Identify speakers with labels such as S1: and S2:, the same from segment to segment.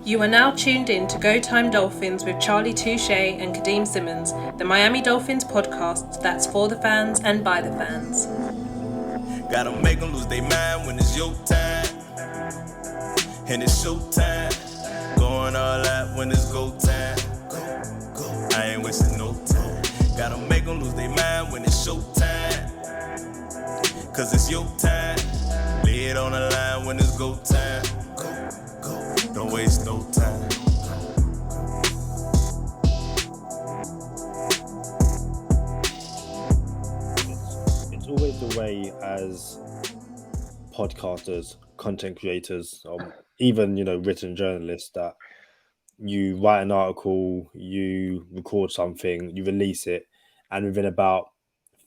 S1: You are now tuned in to Go Time Dolphins with Charlie Touche and Kadeem Simmons, the Miami Dolphins podcast that's for the fans and by the fans.
S2: Gotta make them lose their mind when it's your time. And it's show time. Going all out when it's go time. Go. I ain't wasting no time. Gotta make them lose their mind when it's show time. Cause it's your time. Lay it on the line when it's go time. Go. Don't waste no time.
S3: It's always the way as podcasters, content creators, even written journalists, that you write an article, you record something, you release it, and within about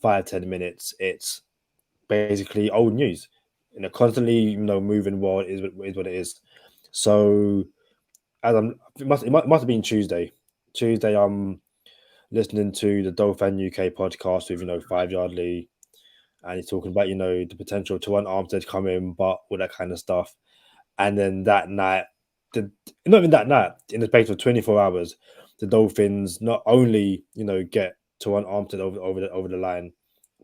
S3: 5-10 minutes, it's basically old news. In a constantly moving world is what it is. So it must have been Tuesday. I'm listening to the Dol-Fan UK podcast with 5YardLee, and he's talking about the potential to want Armstead come in, but all that kind of stuff. And then that night, not even that night, in the space of 24 hours, the Dolphins not only get to want Armstead over the line,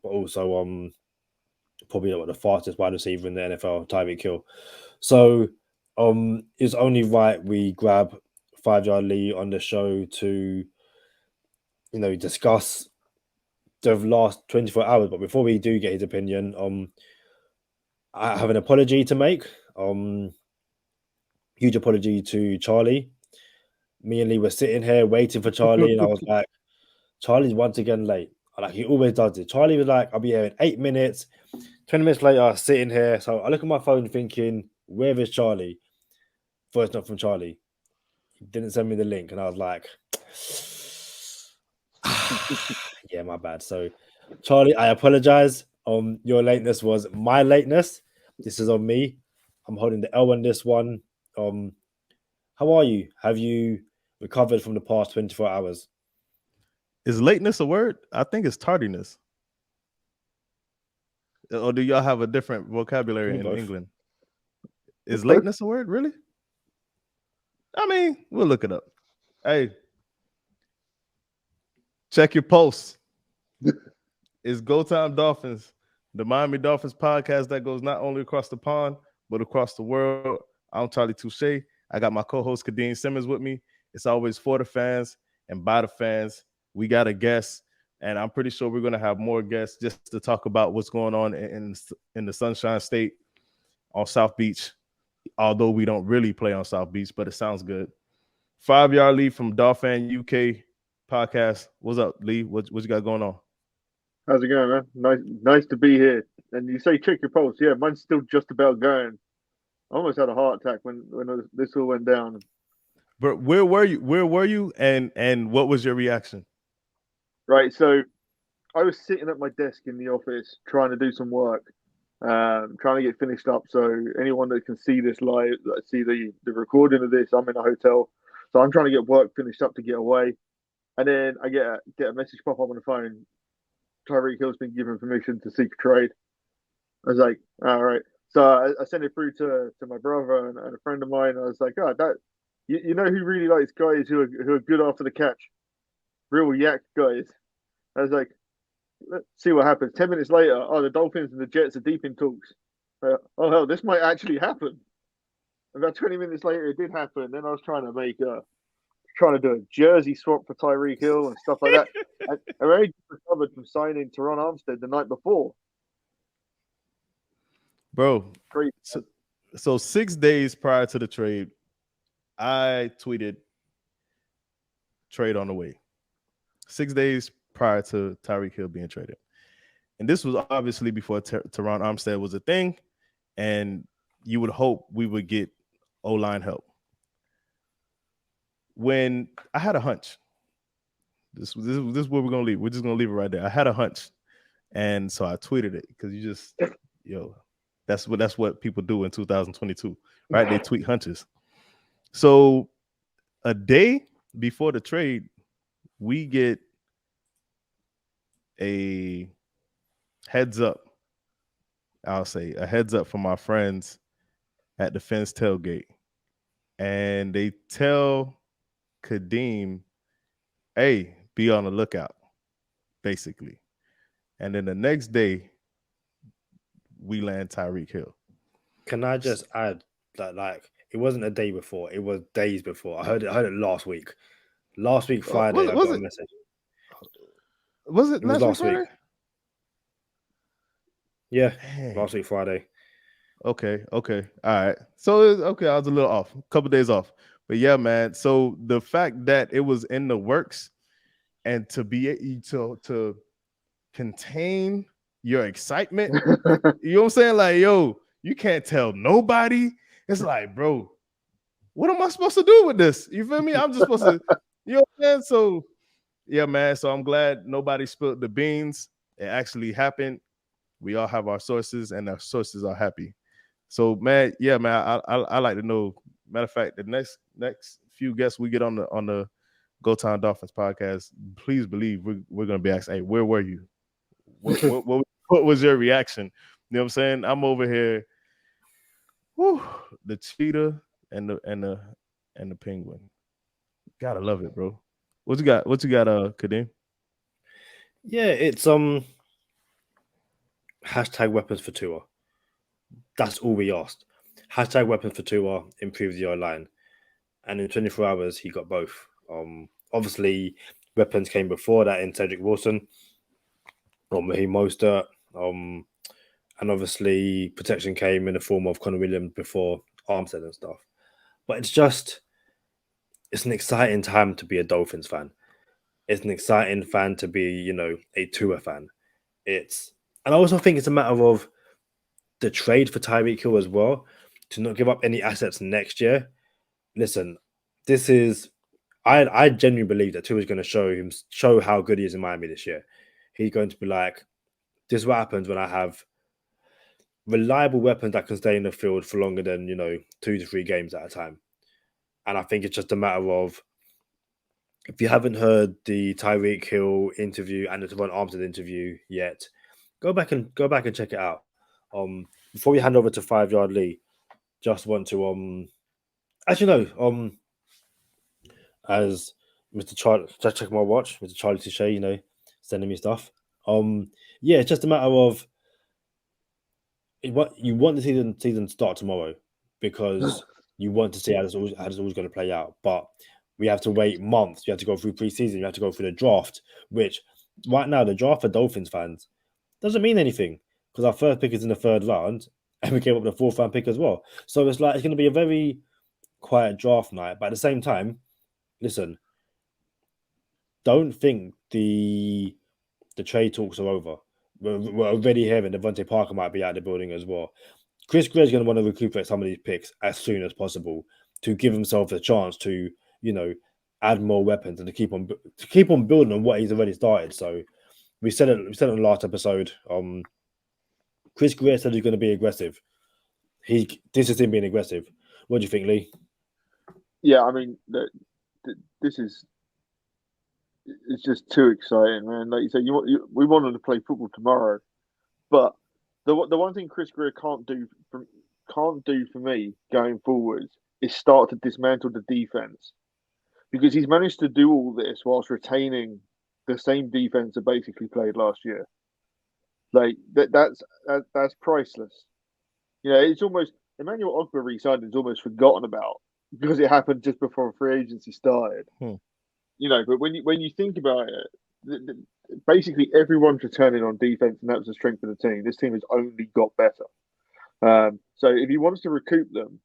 S3: but also probably the fastest wide receiver in the NFL, Tyreek Hill. So it's only right we grab 5YardLee on the show to discuss the last 24 hours. But before we do get his opinion, I have an apology to make. Huge apology to Charlie. Me and Lee were sitting here waiting for Charlie, and I was like, Charlie's once again late. Like he always does it. Charlie was like, I'll be here in 8 minutes. 20 minutes later, sitting here. So I look at my phone thinking, where is Charlie? Voice note from Charlie. He didn't send me the link, and I was like, yeah, my bad. So, Charlie, I apologize. Your lateness was my lateness. This is on me. I'm holding the L on this one. How are you? Have you recovered from the past 24 hours?
S4: Is lateness a word? I think it's tardiness. Or do y'all have a different vocabulary in England? Is lateness a word? Really? I mean, we'll look it up. Hey, check your pulse. It's Go Time Dolphins, the Miami Dolphins podcast that goes not only across the pond, but across the world. I'm Charlie Touche. I got my co-host Kadeem Simmons with me. It's always for the fans and by the fans. We got a guest, and I'm pretty sure we're going to have more guests just to talk about what's going on in the Sunshine State on South Beach, although we don't really play on South Beach, but it sounds good. 5YardLee from Dol-Fan UK podcast. What's up, Lee? What you got going on?
S5: How's it going, man? Nice to be here. And you say check your pulse. Yeah, mine's still just about going. I almost had a heart attack when this all went down.
S4: But where were you? And what was your reaction?
S5: Right, so I was sitting at my desk in the office trying to do some work, trying to get finished up. So anyone that can see this live, see the recording of this, I'm in a hotel, so I'm trying to get work finished up to get away. And then I get a message pop up on the phone. Tyreek Hill's been given permission to seek a trade. I was like, all right. So I sent it through to my brother and a friend of mine. I was like, oh, that you know who really likes guys who are good after the catch, real yak guys. I was like, let's see what happens. 10 minutes later, the Dolphins and the Jets are deep in talks. Oh hell, this might actually happen. About 20 minutes later, it did happen. Then I was trying to do a jersey swap for Tyreek Hill and stuff like that. I already recovered from signing Terron Armstead the night before.
S4: Bro, so 6 days prior to the trade, I tweeted trade on the way. 6 days prior to Tyreek Hill being traded. And this was obviously before Terron Armstead was a thing, and you would hope we would get O-line help. When I had a hunch, this is where we're going to leave. We're just going to leave it right there. I had a hunch, and so I tweeted it because you just, that's what people do in 2022, right? They tweet hunches. So a day before the trade, we get a heads up. I'll say a heads up from our friends at the Fence tailgate. and they tell Kadeem, hey, be on the lookout, basically. And then the next day, we land Tyreek Hill.
S3: Can I just add that, like, it wasn't a day before; it was days before. I heard it last week. Last week Friday, I got a message.
S4: Was it
S3: It was
S4: last
S3: last week? Yeah,
S4: Dang.
S3: last week Friday.
S4: Okay, all right. So okay, I was a little off, a couple days off, but yeah, man. So the fact that it was in the works, and to be to contain your excitement, you know what I'm saying? Like, yo, you can't tell nobody. It's like, bro, what am I supposed to do with this? You feel me? I'm just supposed to, you know what I'm saying? So yeah, man. So I'm glad nobody spilled the beans. It actually happened. We all have our sources, and our sources are happy. So, man, yeah, man, I like to know. Matter of fact, the next few guests we get on the Go Time Dolphins podcast, please believe we're gonna be asking, hey, where were you? What was your reaction? You know what I'm saying? I'm over here. Whew, the cheetah and the penguin. Gotta love it, bro. What you got, Kadeem?
S3: Yeah, it's hashtag weapons for Tua. That's all we asked. Hashtag weapons for Tua, improve the O-line. And in 24 hours, he got both. Obviously, weapons came before that in Cedric Wilson, Raheem Mostert, and obviously protection came in the form of Connor Williams before Armstead and stuff. But it's an exciting time to be a Dolphins fan. It's an exciting fan to be, a Tua fan. And I also think it's a matter of the trade for Tyreek Hill as well, to not give up any assets next year. Listen, this is I genuinely believe that Tua is going to show how good he is in Miami this year. He's going to be like, this is what happens when I have reliable weapons that can stay in the field for longer than 2 to 3 games at a time. And I think it's just a matter of, if you haven't heard the Tyreek Hill interview and the Devon Armstead interview yet, go back and check it out. Before we hand over to 5YardLee, just want to actually no, as Mr. Charlie, just check my watch, Mr. Charlie Touche, sending me stuff. Yeah, it's just a matter of what you want the season to start tomorrow, because you want to see how this always going to play out. But we have to wait months. You have to go through preseason. You have to go through the draft, which right now the draft for Dolphins fans doesn't mean anything, because our first pick is in the 3rd round, and we came up with a 4th round pick as well. So it's going to be a very quiet draft night. But at the same time, listen, don't think the trade talks are over. We're already hearing Devante Parker might be out of the building as well. Chris Grier is going to want to recuperate some of these picks as soon as possible to give himself a chance to, add more weapons and to keep on building on what he's already started. So we said it in the last episode. Chris Grier said he's going to be aggressive. This is him being aggressive. What do you think, Lee?
S5: Yeah, I mean, this is. It's just too exciting, man. Like you said, we wanted to play football tomorrow, but the one thing Chris Grier can't do for me going forwards is start to dismantle the defense, because he's managed to do all this whilst retaining the same defense that basically played last year. Like that's priceless. It's almost Emmanuel Ogbah re-signing is almost forgotten about because it happened just before free agency started. But when you think about it, basically everyone's returning on defense, and that was the strength of the team. This team has only got better. So if he wants to recoup them,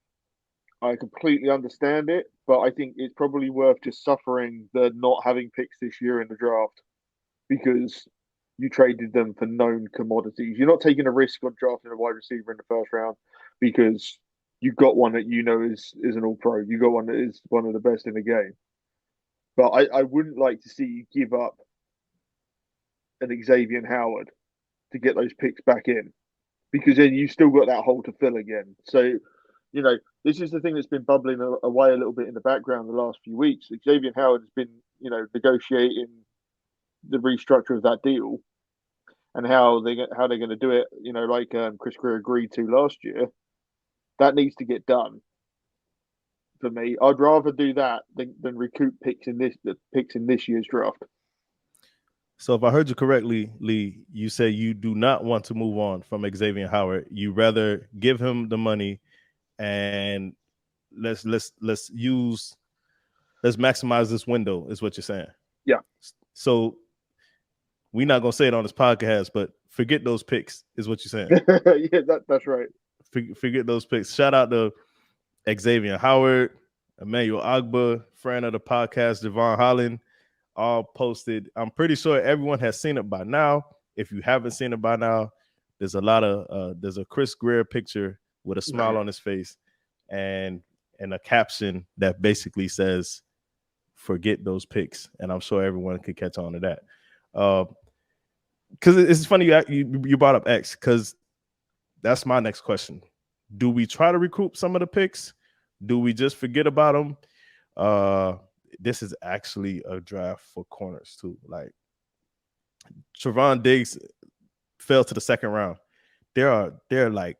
S5: I completely understand it, but I think it's probably worth just suffering the not having picks this year in the draft, because you traded them for known commodities. You're not taking a risk on drafting a wide receiver in the 1st round because you've got one that is an all-pro. You got one that is one of the best in the game. But I wouldn't like to see you give up an Xavier Howard to get those picks back in, because then you've still got that hole to fill again. So, this is the thing that's been bubbling away a little bit in the background the last few weeks. Xavier Howard has been, negotiating the restructure of that deal and how they're going to do it, like Chris Grier agreed to last year. That needs to get done. for me. I'd rather do that than recoup picks in this year's draft.
S4: So if I heard you correctly, Lee, you say you do not want to move on from Xavier Howard. You rather give him the money and let's maximize this window, is what you're saying.
S5: Yeah.
S4: So we're not gonna say it on this podcast, but forget those picks, is what you're saying.
S5: Yeah, that's right.
S4: Forget those picks. Shout out to Xavier Howard, Emmanuel Agba, friend of the podcast, Devon Holland, all posted. I'm pretty sure everyone has seen it by now. If you haven't seen it by now, there's a Chris Grier picture with a smile on his face and a caption that basically says, "Forget those picks." And I'm sure everyone could catch on to that. Because it's funny you brought up X, because that's my next question. Do we try to recoup some of the picks? Do we just forget about them? This is actually a draft for corners too. Like Trevon Diggs fell to the second round. There are like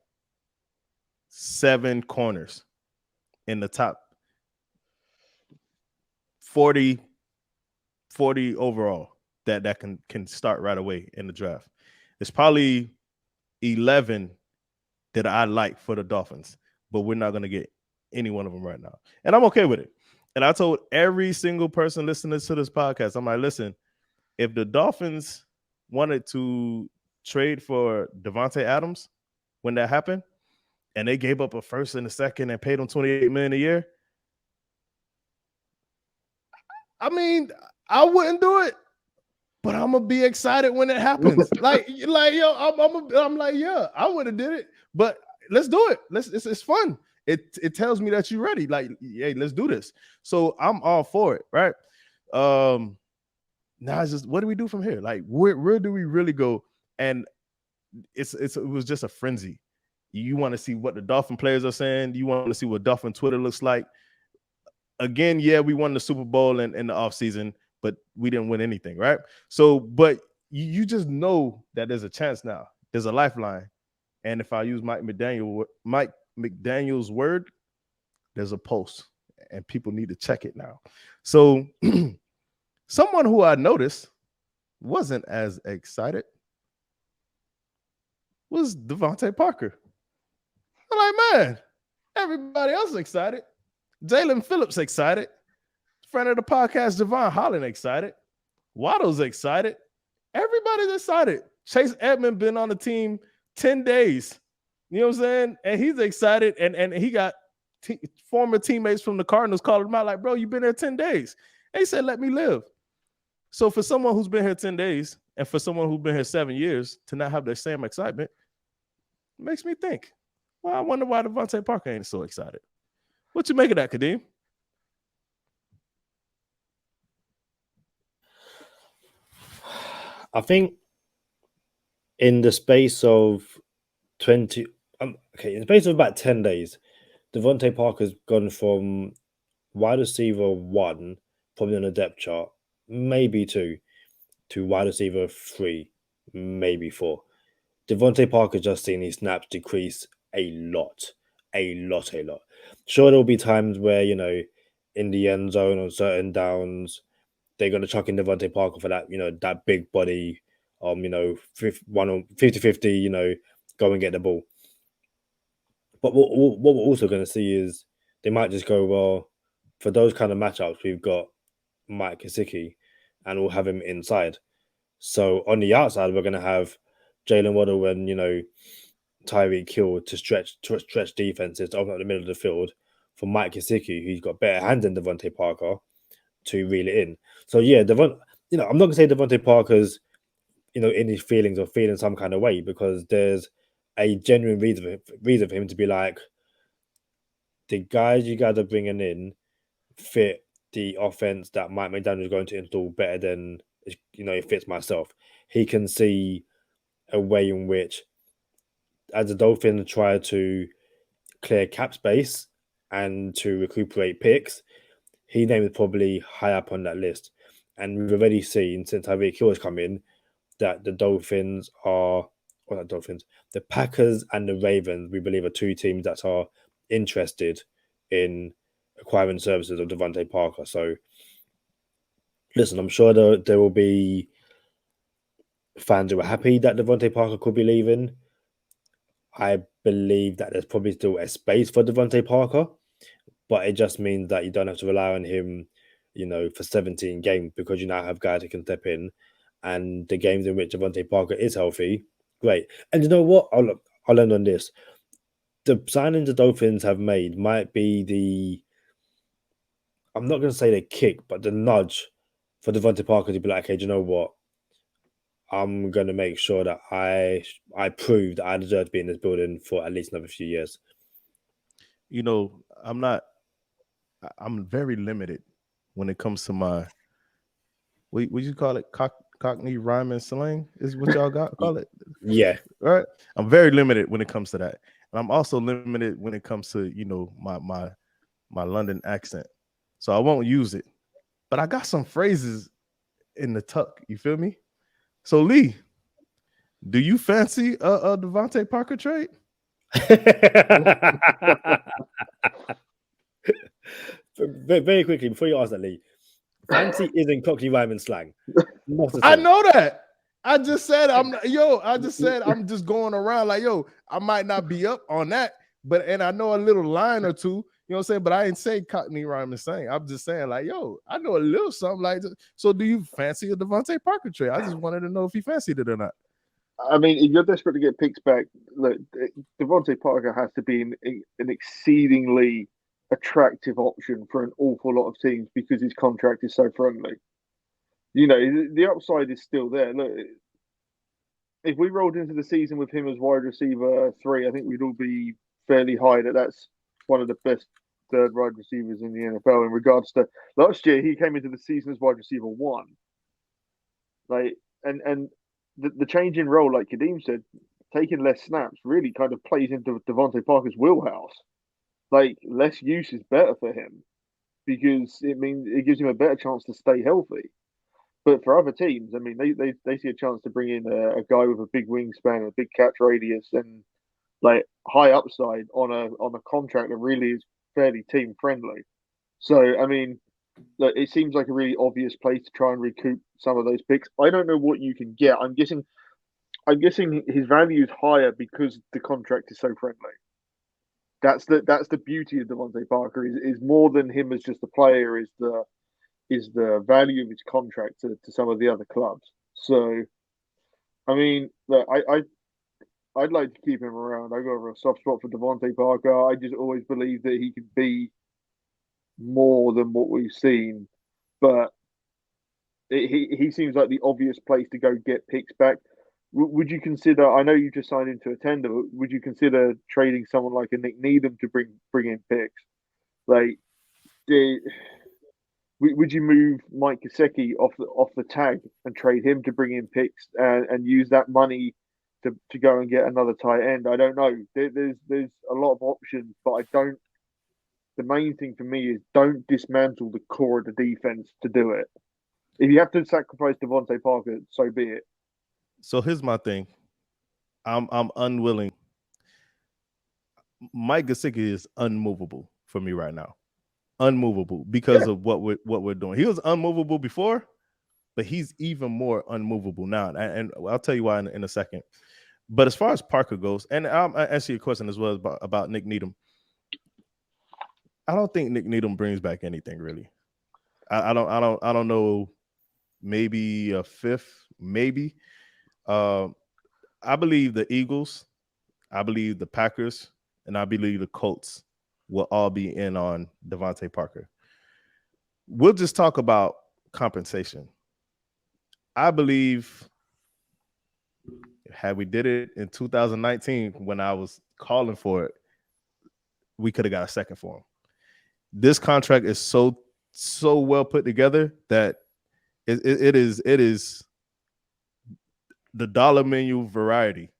S4: 7 corners in the top 40 overall that can start right away in the draft. It's probably 11 that I like for the Dolphins, but we're not going to get any one of them right now. And I'm okay with it. And I told every single person listening to this podcast, I'm like, listen, if the Dolphins wanted to trade for Devante Adams when that happened, and they gave up a first and a second and paid him $28 million a year, I mean, I wouldn't do it, but I'm gonna be excited when it happens. like yo, I'm like, yeah, I would have did it, but let's do it. It's fun. It tells me that you're ready. Like, hey, let's do this. So I'm all for it, right? Now it's just, what do we do from here? Like, where do we really go? And it was just a frenzy. You want to see what the Dolphin players are saying. You want to see what Dolphin Twitter looks like. Again, yeah, we won the Super Bowl in the offseason, but we didn't win anything, right? So, but you just know that there's a chance now. There's a lifeline. And if I use Mike McDaniel's word, there's a pulse, and people need to check it now. So someone who I noticed wasn't as excited was Devante Parker. I'm like, man, everybody else is excited. Jalen Phillips excited. Friend of the podcast, Devon Holland excited. Waddle's excited. Everybody's excited. Chase Edmonds been on the team 10 days. You know what I'm saying? And he's excited. And he got former teammates from the Cardinals calling him out like, bro, you've been there 10 days. And he said, let me live. So for someone who's been here 10 days and for someone who's been here 7 years to not have the same excitement, makes me think, well, I wonder why Devante Parker ain't so excited. What you make of that, Kadeem?
S3: I think in the space of 20, in the space of about 10 days, Devante Parker's gone from wide receiver 1, probably on a depth chart, maybe 2, to wide receiver 3, maybe 4. Devante Parker's just seen his snaps decrease a lot. Sure, there'll be times where, in the end zone on certain downs, they're going to chuck in Devante Parker for that, that big body, 50-50, go and get the ball. But what we're also going to see is they might just go, well, for those kind of matchups, we've got Mike Gesicki, and we'll have him inside. So on the outside, we're going to have Jalen Waddle and, Tyreek Hill to stretch defenses to open up the middle of the field for Mike Gesicki, who's got better hands than Devante Parker, to reel it in. So yeah, I'm not going to say Devante Parker's, in his feelings or feeling some kind of way, because there's a genuine reason for him to be like, the guys you guys are bringing in fit the offense that Mike McDaniel is going to install better than, it fits myself. He can see a way in which, as the Dolphins try to clear cap space and to recuperate picks, his name is probably high up on that list. And we've already seen, since Tyreek Hill has come in, that the Packers and the Ravens, we believe, are 2 teams that are interested in acquiring services of Devante Parker. So, listen, I'm sure there will be fans who are happy that Devante Parker could be leaving. I believe that there's probably still a space for Devante Parker, but it just means that you don't have to rely on him, for 17 games, because you now have guys who can step in, and the games in which Devante Parker is healthy, great. And you know what? I'll end on this. The signings the Dolphins have made might be I'm not going to say the kick, but the nudge for Devante Parker to be like, okay, do you know what? I'm going to make sure that I prove that I deserve to be in this building for at least another few years.
S4: I'm very limited when it comes to my, what you call it? Cockney rhyme and slang is what y'all call it?
S3: Yeah.
S4: Right? I'm very limited when it comes to that. And I'm also limited when it comes to, my London accent. So I won't use it. But I got some phrases in the tuck. You feel me? So Lee, do you fancy a Devante Parker trade?
S3: Very quickly, before you ask that, Lee, fancy isn't Cockney rhyme and slang.
S4: I know that. I just said I'm just going around like, I might not be up on that, and I know a little line or two, you know what I'm saying? But I ain't say Cockney rhyme and slang. I'm just saying like, I know a little something like this. So do you fancy a Devante Parker trade? I just wanted to know if he fancied it or not.
S5: I mean, if you're desperate to get picks back, look, Devante Parker has to be an exceedingly attractive option for an awful lot of teams because his contract is so friendly. The upside is still there. Look, if we rolled into the season with him as wide receiver 3, I think we'd all be fairly high that that's one of the best third wide receivers in the NFL. In regards to last year, he came into the season as wide receiver 1. And the change in role, like Kadeem said, taking less snaps really kind of plays into Devante Parker's wheelhouse. Like, less use is better for him because it means it gives him a better chance to stay healthy. But for other teams, I mean, they see a chance to bring in a guy with a big wingspan, a big catch radius, and like high upside on a contract that really is fairly team friendly. So, I mean, look, it seems like a really obvious place to try and recoup some of those picks. I don't know what you can get. I'm guessing his value is higher because the contract is so friendly. That's the beauty of Devante Parker is more than him as just a player, is the value of his contract to some of the other clubs. So, I mean, look, I'd like to keep him around. I got a soft spot for Devante Parker. I just always believe that he can be more than what we've seen, but he seems like the obvious place to go get picks back. Would you consider? I know you just signed into a tender. But would you consider trading someone like a Nick Needham to bring in picks? Like, would you move Mike Gesicki off the tag and trade him to bring in picks and use that money to go and get another tight end? I don't know. There's a lot of options, but I don't. The main thing for me is don't dismantle the core of the defense to do it. If you have to sacrifice Devante Parker, so be it.
S4: So here's my thing. I'm unwilling. Mike Gesicki is unmovable for me right now. Unmovable because of what we're doing. He was unmovable before, but he's even more unmovable now. And I'll tell you why in a second. But as far as Parker goes, and I'll answer your question as well about Nick Needham. I don't think Nick Needham brings back anything really. I don't know. Maybe a fifth, maybe. I believe the Eagles, I believe the Packers, and I believe the Colts will all be in on Devante Parker. We'll just talk about compensation. I believe had we did it in 2019 when I was calling for it, we could have got a second for him. This contract is so well put together that it is the dollar menu variety,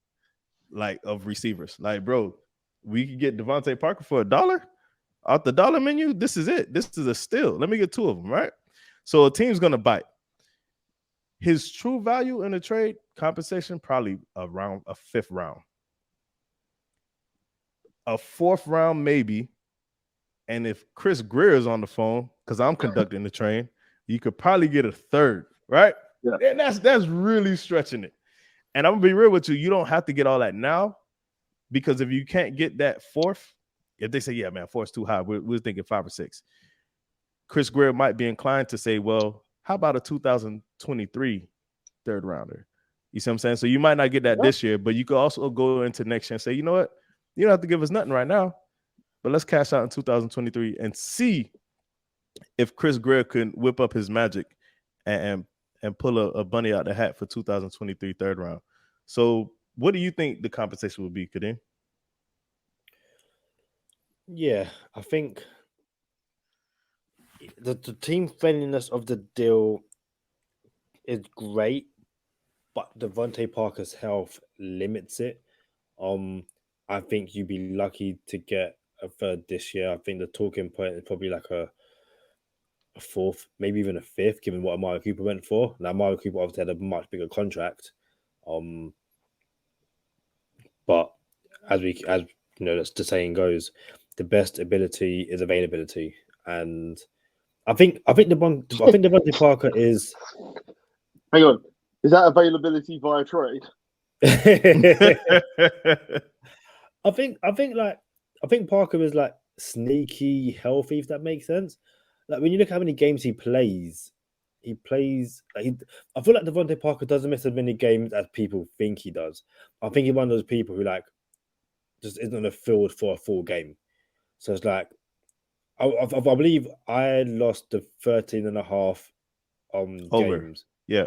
S4: like, of receivers. Like, bro, we could get Devante Parker for $1 off the dollar menu. This is it. This is a steal. Let me get 2 of them, right? So a team's gonna bite. His true value in the trade compensation probably around a 5th round, a 4th round maybe, And if Chris Grier is on the phone, because I'm conducting the train, you could probably get a third, right?
S5: Yeah.
S4: And that's really stretching it. And I'm gonna be real with you. You don't have to get all that now, because if you can't get that fourth, if they say, yeah, man, fourth's too high, we're thinking 5 or 6. Chris Grier might be inclined to say, well, how about a 2023 third rounder? You see what I'm saying? So you might not get that this year, but you could also go into next year and say, you know what? You don't have to give us nothing right now, but let's cash out in 2023 and see if Chris Grier can whip up his magic and pull a bunny out the hat for 2023 third round. So what do you think the compensation would be, Kadeem?
S3: Yeah, I think the team friendliness of the deal is great, but Devante Parker's health limits it. I think you'd be lucky to get a third this year. I think the talking point is probably like a fourth, maybe even a fifth, given what Amari Cooper went for. Now, Amari Cooper obviously had a much bigger contract. But as you know, that's the saying goes, the best ability is availability. And I think Devante Parker is.
S5: Hang on, is that availability via trade?
S3: I think Parker is like sneaky healthy, if that makes sense. Like when you look at how many games he plays. I feel like Devante Parker doesn't miss as many games as people think he does. I think he's one of those people who like just isn't on the field for a full game. So it's like I believe I lost the 13.5
S4: Over.
S3: games.
S4: Yeah.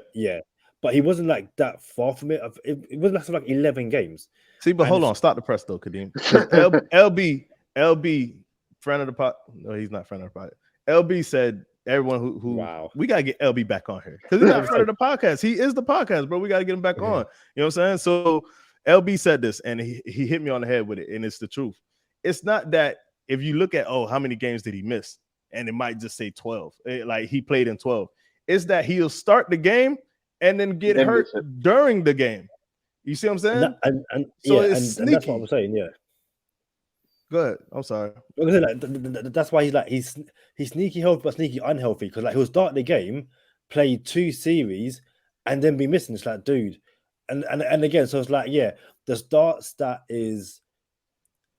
S3: But he wasn't like that far from it. It wasn't less than like 11 games.
S4: See, but hold on, stop the press though, Kadeem. LB, friend of the pot. No, he's not friend of the pot. LB said everyone who
S3: wow,
S4: we gotta get LB back on here because he's not friend of the podcast. He is the podcast, bro. We gotta get him back on. You know what I'm saying? So LB said this, and he hit me on the head with it, and it's the truth. It's not that if you look at how many games did he miss, and it might just say 12, like he played in 12. It's that he'll start the game and then get hurt during the game. You see what I'm saying?
S3: It's sneaky. And that's what I'm saying. Yeah.
S4: Go ahead. I'm sorry.
S3: That's why he's sneaky healthy but sneaky unhealthy, because like he'll start the game, play 2 series, and then be missing. It's like, dude, and again, so it's like, yeah, the start stat is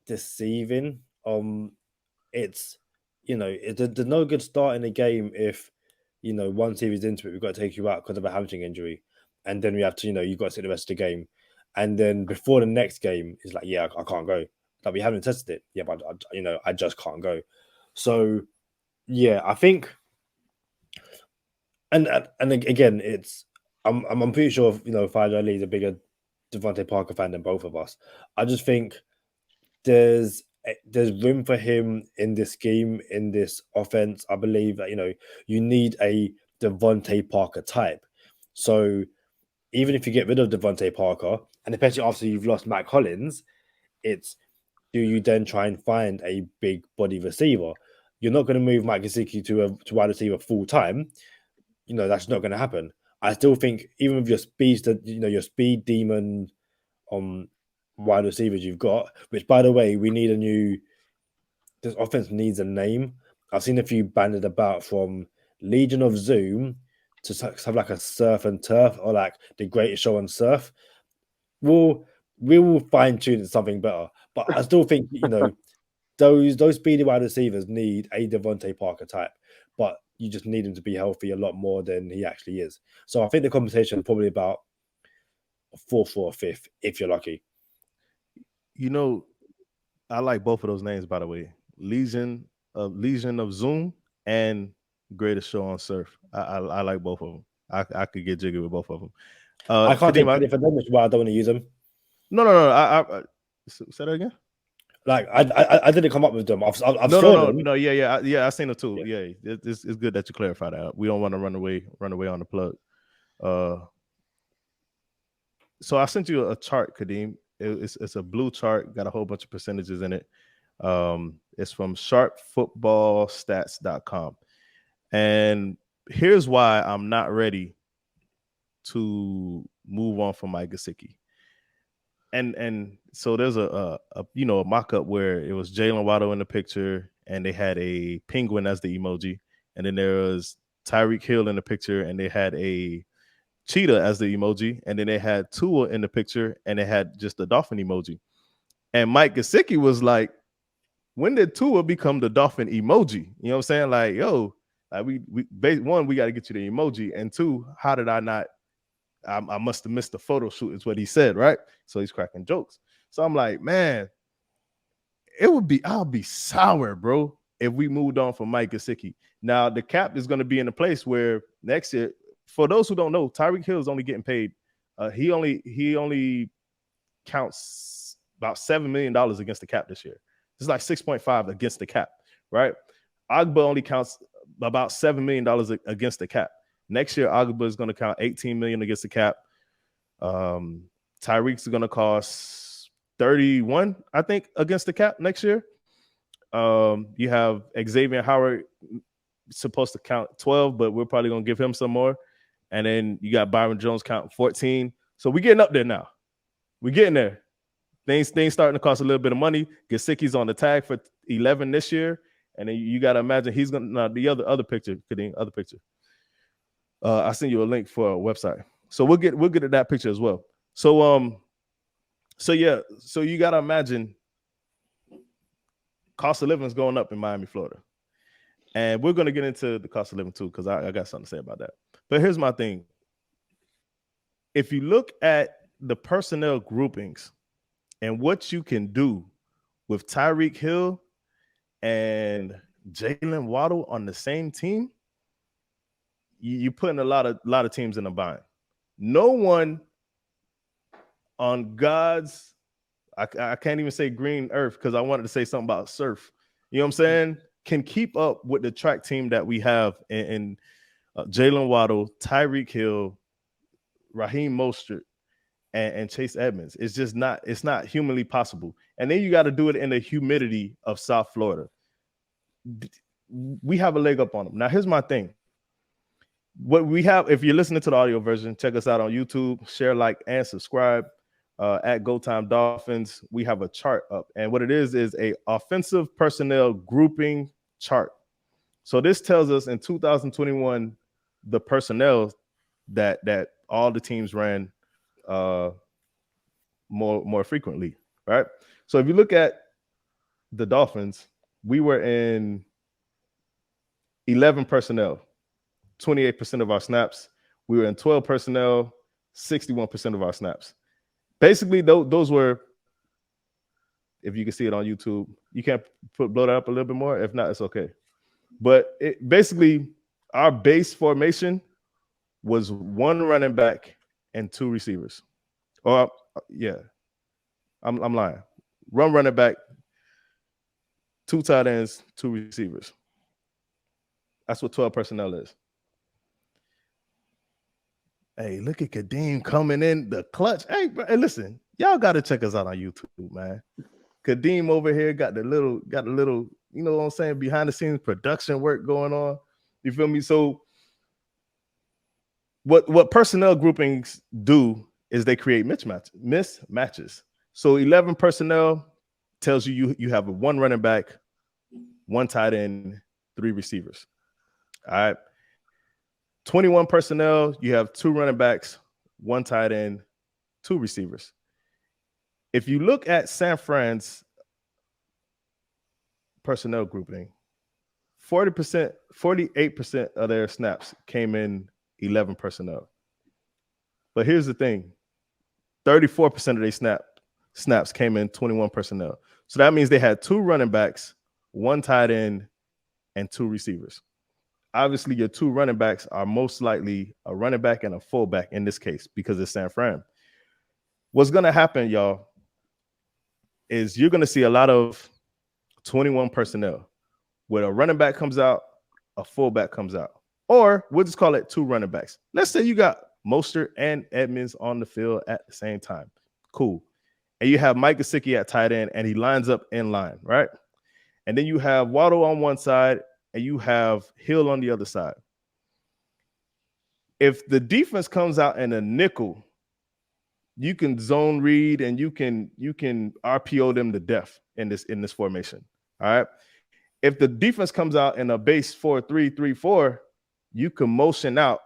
S3: deceiving. It's there's no good start in the game if one series into it we've got to take you out because of a hamstring injury, and then we have to you've got to sit the rest of the game, and then before the next game it's like, yeah, I can't go. Like, we haven't tested it. Yeah, but I just can't go. So yeah, I think, and again, it's I'm pretty sure 5YardLee is a bigger Devante Parker fan than both of us. I just think there's room for him in this scheme, in this offense. I believe that you need a Devante Parker type. So even if you get rid of Devante Parker, and especially after you've lost Matt Collins, it's, do you then try and find a big body receiver? You're not going to move Mike Gesicki to wide receiver full time. That's not going to happen. I still think even with your speed, your speed demon wide receivers you've got, which by the way, this offense needs a name. I've seen a few banded about, from Legion of Zoom to have like a surf and turf, or like the Greatest Show on Surf. We will fine tune something better, but I still think those speedy wide receivers need a Devante Parker type, but you just need him to be healthy a lot more than he actually is. So I think the conversation is probably about a 4th or a 5th if you're lucky.
S4: I like both of those names, by the way. Legion of Zoom and Greatest Show on Surf. I like both of them. I could get jiggy with both of them.
S3: I can't take credit for them, which is why I don't want to use them.
S4: No. I say that again.
S3: Like I didn't come up with them. I've saw them.
S4: No. Yeah. I seen them too. Yeah. It's good that you clarify that. We don't want to run away on the plug. So I sent you a chart, Kadeem. It's a blue chart, got a whole bunch of percentages in it. It's from sharpfootballstats.com. And here's why I'm not ready to move on from Mike Gesicki. And so there's a mock-up where it was Jalen Waddle in the picture and they had a penguin as the emoji. And then there was Tyreek Hill in the picture, and they had a cheetah as the emoji. And then they had Tua in the picture, and they had just the dolphin emoji. And Mike Gesicki was like, when did Tua become the dolphin emoji? You know what I'm saying? Like, yo, like we got to get you the emoji. And two, how did I not? I must have missed the photo shoot, is what he said, right? So he's cracking jokes. So I'm like, man, I'll be sour, bro, if we moved on from Mike Gesicki. Now the cap is going to be in a place where next year, for those who don't know, Tyreek Hill is only getting paid. He only counts about $7 million against the cap this year. It's like 6.5 against the cap, right? Agba only counts about $7 million against the cap. Next year, Agba is going to count $18 million against the cap. Tyreek's going to cost 31, I think, against the cap next year. You have Xavier Howard supposed to count 12, but we're probably going to give him some more. And then you got Byron Jones counting 14. So we're getting up there now. We're getting there. Things starting to cost a little bit of money. Gesicki's on the tag for 11 this year. And then you got to imagine he's going to, the other picture, Kadeem, other picture. I sent you a link for a website. So we'll get to that picture as well. So you got to imagine cost of living is going up in Miami, Florida. And we're going to get into the cost of living too, because I got something to say about that. But here's my thing. If you look at the personnel groupings and what you can do with Tyreek Hill and Jalen Waddle on the same team, you're putting a lot of teams in a bind. No one on God's, I can't even say green earth because I wanted to say something about surf. You know what I'm saying? Can keep up with the track team that we have in Jalen Waddle, Tyreek Hill, Raheem Mostert, and Chase Edmonds. It's just not humanly possible. And then you got to do it in the humidity of South Florida. We have a leg up on them. Now, here's my thing. What we have, if you're listening to the audio version, check us out on YouTube, share, like, and subscribe at Go Time Dolphins. We have a chart up, and what it is a offensive personnel grouping chart. So this tells us in 2021 the personnel that all the teams ran more frequently, right? So if you look at the Dolphins, we were in 11 personnel. 28% of our snaps. We were in 12 personnel, 61% of our snaps. Basically, those were, if you can see it on YouTube, you can't blow that up a little bit more. If not, it's okay. But basically, our base formation was one running back and two receivers. Or, yeah, I'm lying. One running back, two tight ends, two receivers. That's what 12 personnel is. Hey, look at Kadeem coming in the clutch. Hey, bro, hey, listen, y'all got to check us out on YouTube, man. Kadeem over here got the little, you know what I'm saying, behind the scenes production work going on. You feel me? So what personnel groupings do is they create mismatches. So 11 personnel tells you have a one running back, one tight end, three receivers. All right. 21 personnel, you have two running backs, one tight end, two receivers. If you look at San Fran's personnel grouping, 48% of their snaps came in 11 personnel. But here's the thing, 34% of their snaps came in 21 personnel. So that means they had two running backs, one tight end, and two receivers. Obviously, your two running backs are most likely a running back and a fullback in this case because it's San Fran. What's going to happen, y'all, is you're going to see a lot of 21 personnel where a running back comes out, a fullback comes out. Or we'll just call it two running backs. Let's say you got Mostert and Edmonds on the field at the same time. Cool. And you have Mike Gesicki at tight end, and he lines up in line, right? And then you have Waddle on one side, and you have Hill on the other side. If the defense comes out in a nickel, you can zone read and you can RPO them to death in this formation. All right. if the defense comes out in a base 4-3-3-4, you can motion out,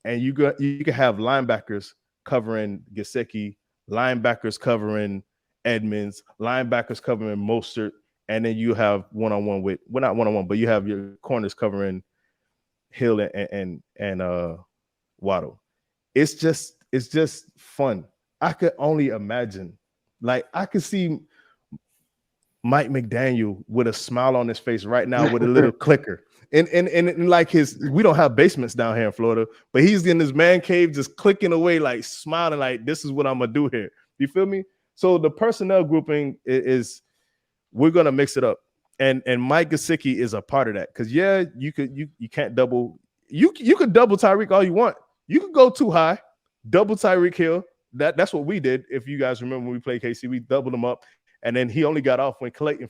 S4: and you can have linebackers covering Gesicki, linebackers covering Edmonds, linebackers covering Mostert, and then you have one-on-one with, well, not one-on-one, but you have your corners covering Hill and Waddle. It's just fun. I could only imagine. Like, I could see Mike McDaniel with a smile on his face right now with a little clicker. And like we don't have basements down here in Florida, but he's in his man cave just clicking away, like smiling, like this is what I'm gonna do here. You feel me? So the personnel grouping is we're gonna mix it up. And Mike Gesicki is a part of that. Because you can't double, you could double Tyreek all you want. You could go too high, double Tyreek Hill. That's what we did. If you guys remember when we played KC, we doubled him up, and then he only got off when Clayton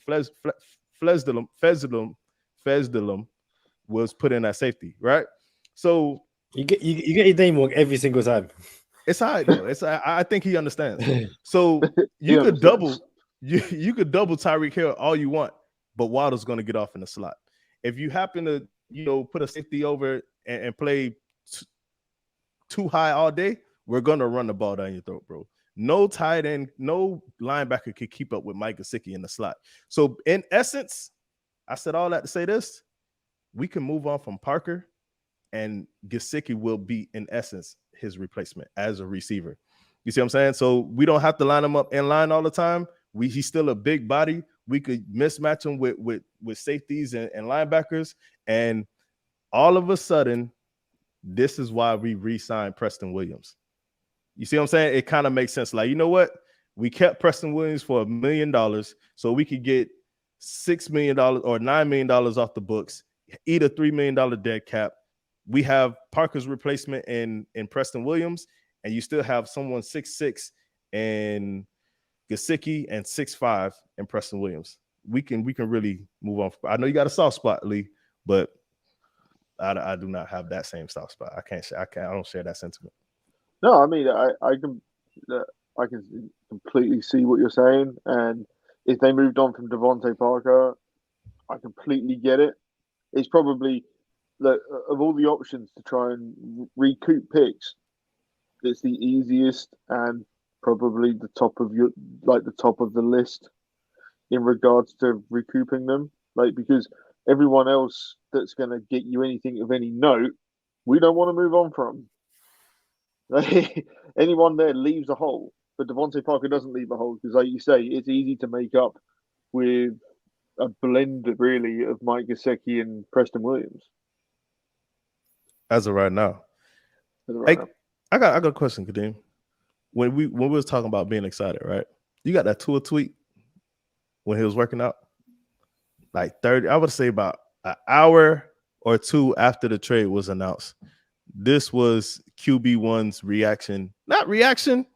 S4: Fezdelum was put in at safety, right? So
S3: you get your name wrong every single time.
S4: It's all right though. I think he understands. So you could double Tyreek Hill all you want, but Waddle's going to get off in the slot. If you happen to put a safety over and play too high all day, we're going to run the ball down your throat, bro. No tight end, no linebacker could keep up with Mike Gesicki in the slot. So in essence, I said all that to say this: we can move on from Parker, and Gesicki will be, in essence, his replacement as a receiver. You see what I'm saying? So we don't have to line him up in line all the time. He's still a big body. We could mismatch him with safeties and linebackers. And all of a sudden, this is why we re-signed Preston Williams. You see what I'm saying? It kind of makes sense. Like, you know what? We kept Preston Williams for $1 million so we could get $6 million or $9 million off the books, eat a $3 million dead cap. We have Parker's replacement in Preston Williams, and you still have someone 6'6" in Gesicki and 6'5" in Preston Williams. We can really move on. I know you got a soft spot, Lee, but I do not have that same soft spot. I don't share that sentiment.
S5: No, I mean, I can completely see what you're saying, and if they moved on from Devante Parker, I completely get it. It's probably of all the options to try and recoup picks, it's the easiest and probably the top of the list in regards to recouping them. Like, because everyone else that's going to get you anything of any note, we don't want to move on from. Anyone there leaves a hole, but Devante Parker doesn't leave a hole because, like you say, it's easy to make up with a blend, really, of Mike Gesicki and Preston Williams.
S4: As of right now, I got a question, Kadeem. When we was talking about being excited, right? You got that Tua tweet when he was working out, like 30. I would say about an hour or two after the trade was announced. This was QB1's reaction, not reaction,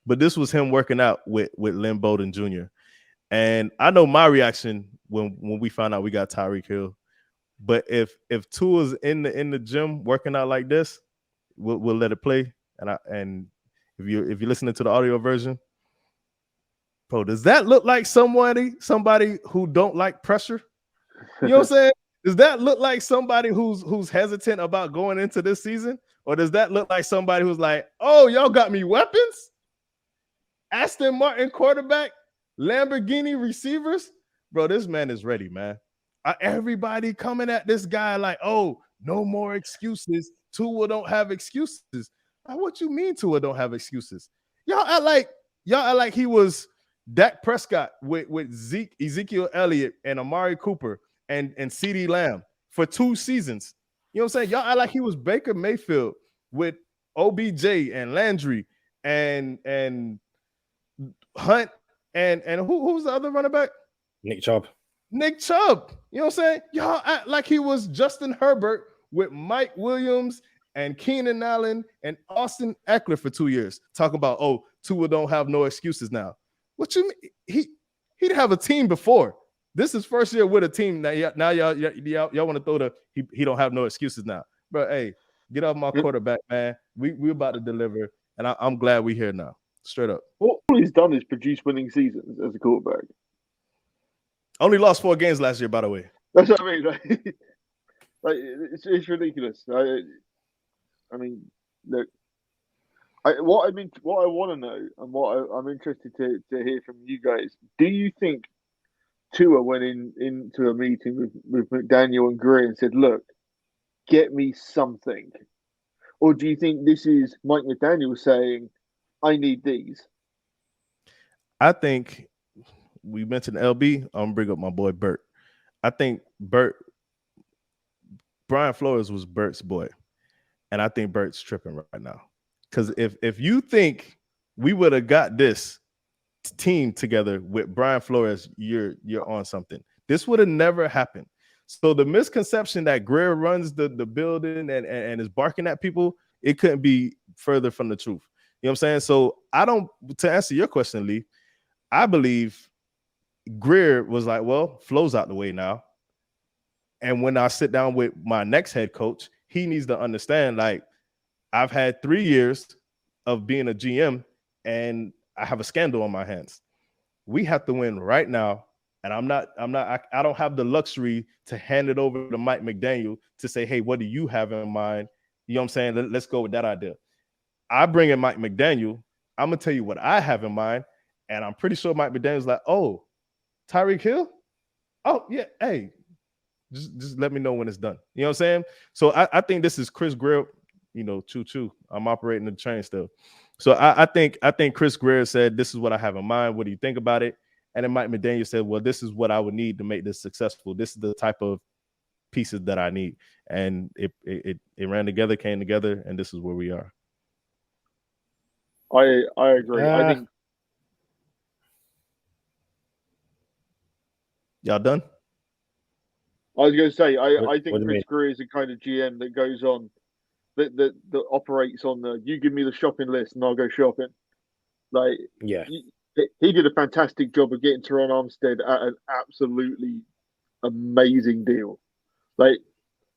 S4: but this was him working out with Lynn Bowden Jr. And I know my reaction when we found out we got Tyreek Hill. But if Tua's in the gym working out like this, we'll let it play. And if you're listening to the audio version, bro, does that look like somebody who don't like pressure? You know what I'm saying? Does that look like somebody who's hesitant about going into this season? Or does that look like somebody who's like, oh, y'all got me weapons? Aston Martin quarterback, Lamborghini receivers? Bro, this man is ready, man. Everybody coming at this guy like, oh, no more excuses. Tua don't have excuses. What you mean Tua don't have excuses? Y'all act like he was Dak Prescott with Ezekiel Elliott and Amari Cooper and CeeDee Lamb for 2 seasons. You know what I'm saying? Y'all act like he was Baker Mayfield with OBJ and Landry and Hunt and who's the other running back?
S3: Nick Chubb. You
S4: know what I'm saying? Y'all act like he was Justin Herbert with Mike Williams and Keenan Allen and Austin Eckler for 2 years. Talk about, oh, Tua don't have no excuses now. What you mean? He'd have a team before. This is first year with a team. Now y'all want to throw he don't have no excuses now. Bro, hey, get off my quarterback, man. We about to deliver, and I'm glad we're here now. Straight up.
S5: All he's done is produce winning seasons as a quarterback.
S4: Only lost 4 games last year, by the way.
S5: That's what I mean. Like it's ridiculous. I mean, look. What I want to know, and I'm interested to hear from you guys. Do you think Tua went into a meeting with McDaniel and Grier and said, "Look, get me something," or do you think this is Mike McDaniel saying, "I need these"?
S4: I think we mentioned LB. I'm gonna bring up my boy Bert. I think Brian Flores was Bert's boy, and I think Bert's tripping right now. Because if you think we would have got this team together with Brian Flores, you're on something. This would have never happened. So the misconception that Grier runs the building and is barking at people, it couldn't be further from the truth. You know what I'm saying? So to answer your question, Lee, I believe Grier was like, well, Flo's out the way now. And when I sit down with my next head coach, he needs to understand, like, I've had 3 years of being a GM and I have a scandal on my hands. We have to win right now. And I don't have the luxury to hand it over to Mike McDaniel to say, hey, what do you have in mind? You know what I'm saying? Let's go with that idea. I bring in Mike McDaniel. I'm going to tell you what I have in mind. And I'm pretty sure Mike McDaniel's like, oh, Tyreek Hill? Oh, yeah. Hey, just let me know when it's done. You know what I'm saying? So I think this is Chris Grier, choo-choo. I'm operating the train still. So I think Chris Grier said, this is what I have in mind. What do you think about it? And then Mike McDaniel said, well, this is what I would need to make this successful. This is the type of pieces that I need. And it ran together, came together, and this is where we are.
S5: I agree. I think.
S4: Y'all done?
S5: I was going to say, I think Chris Grier is the kind of GM that goes on, that operates on the, you give me the shopping list and I'll go shopping. Like,
S3: yeah,
S5: he did a fantastic job of getting Terron Armstead at an absolutely amazing deal. Like,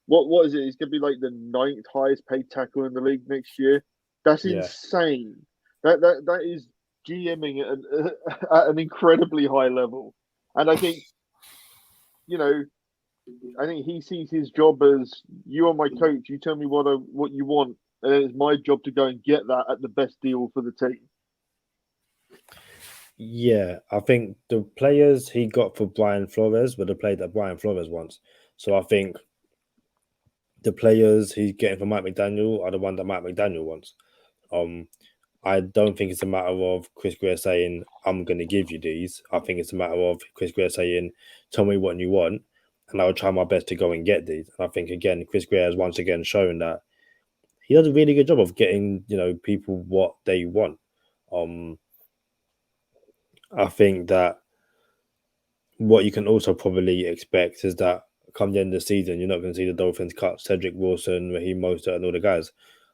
S5: what is it? He's going to be like the 9th highest paid tackle in the league next year. That's insane. That is GMing at an incredibly high level. And I think, I think he sees his job as, you are my coach. You tell me what you want, and it's my job to go and get that at the best deal for the team.
S3: Yeah, I think the players he got for Brian Flores were the players that Brian Flores wants. So I think the players he's getting from Mike McDaniel are the ones that Mike McDaniel wants. I don't think it's a matter of Chris Grier saying, I'm going to give you these. I think it's a matter of Chris Grier saying, tell me what you want, and I'll try my best to go and get these. And I think, again, Chris Grier has once again shown that he does a really good job of getting, people what they want. I think that what you can also probably expect is that come the end of the season, you're not going to see the Dolphins cut Cedric Wilson, Raheem Mostert, and all the guys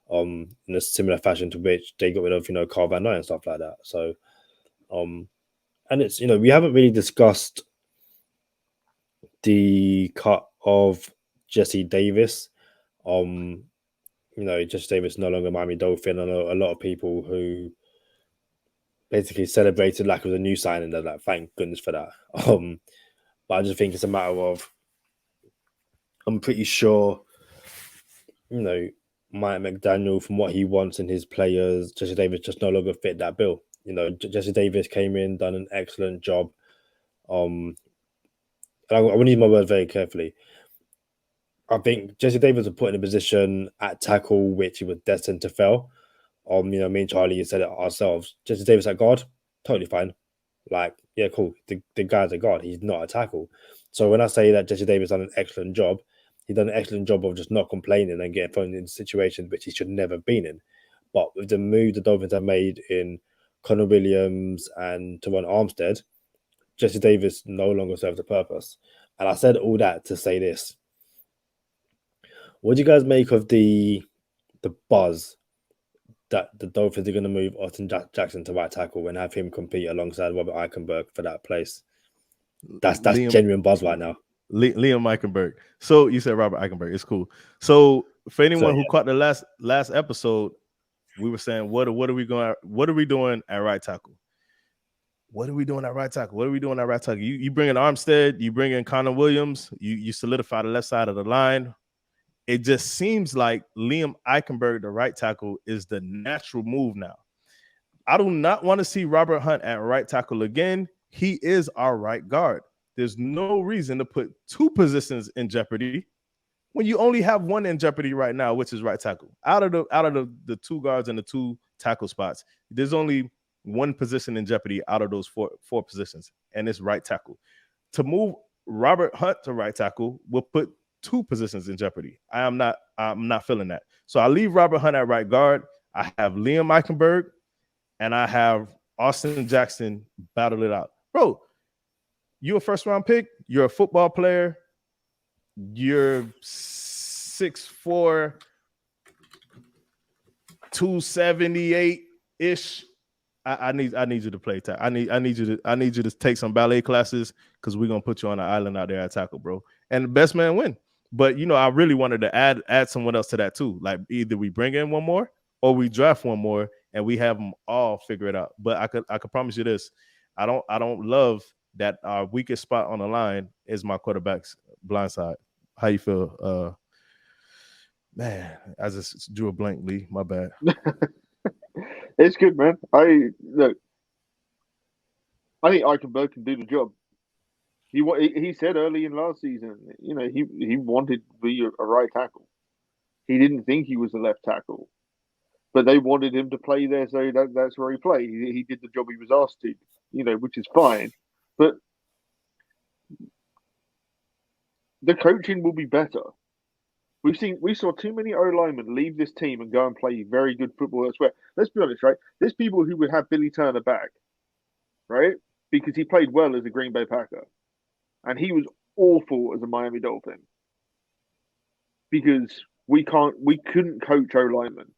S3: in a similar fashion to which they got rid of, Carl Van Dyke and stuff like that. So, and it's, we haven't really discussed the cut of Jesse Davis. Jesse Davis no longer Miami Dolphin. I know a lot of people who basically celebrated like it was a new signing. They're like, thank goodness for that. But I just think it's a matter of, I'm pretty sure, Mike McDaniel, from what he wants in his players, Jesse Davis just no longer fit that bill. Jesse Davis came in, done an excellent job. And I want to use my words very carefully. I think Jesse Davis was put in a position at tackle which he was destined to fail. Me and Charlie said it ourselves. Jesse Davis at guard, totally fine. Like, yeah, cool. The guy's a guard. He's not a tackle. So when I say that Jesse Davis done an excellent job, he's done an excellent job of just not complaining and getting thrown into situations which he should never have been in. But with the move the Dolphins have made in Connor Williams and Terron Armstead, Jesse Davis no longer serves a purpose. And I said all that to say this. What do you guys make of the buzz that the Dolphins are going to move Austin Jackson to right tackle and have him compete alongside Robert Eichenberg for that place? That's genuine buzz right now.
S4: Liam Eichenberg. So you said Robert Eichenberg. It's cool. So for anyone who caught the last episode, we were saying what are we doing at right tackle? what are we doing at right tackle? What are we doing at right tackle? You bring in Armstead, you bring in Connor Williams, you solidify the left side of the line. It just seems like Liam Eichenberg, the right tackle, is the natural move now. I do not want to see Robert Hunt at right tackle again. He is our right guard. There's no reason to put two positions in jeopardy when you only have one in jeopardy right now, which is right tackle. Out of the two guards and the two tackle spots, there's only one position in jeopardy out of those four positions, and it's right tackle. To move Robert Hunt to right tackle will put two positions in jeopardy. I'm not feeling that. So I leave Robert Hunt at right guard. I have Liam Eichenberg, and I have Austin Jackson battle it out. Bro, you're a first-round pick. You're a football player. You're 6'4", 278-ish. I need you to play tackle. I need you to take some ballet classes because we're gonna put you on an island out there at tackle, bro. And the best man win. But I really wanted to add someone else to that too. Like either we bring in one more or we draft one more and we have them all figure it out. But I could promise you this: I don't love that our weakest spot on the line is my quarterback's blind side. How you feel? Man, I just drew a blank, Lee. My bad.
S5: It's good, man. I think Eichenberg can do the job. He said early in last season, he wanted to be a right tackle. He didn't think he was a left tackle, but they wanted him to play there, so that's where he played. He did the job he was asked to, which is fine. But the coaching will be better. We saw too many O-linemen leave this team and go and play very good football elsewhere. Let's be honest, right? There's people who would have Billy Turner back, right? Because he played well as a Green Bay Packer. And he was awful as a Miami Dolphin. Because we couldn't coach O-linemen.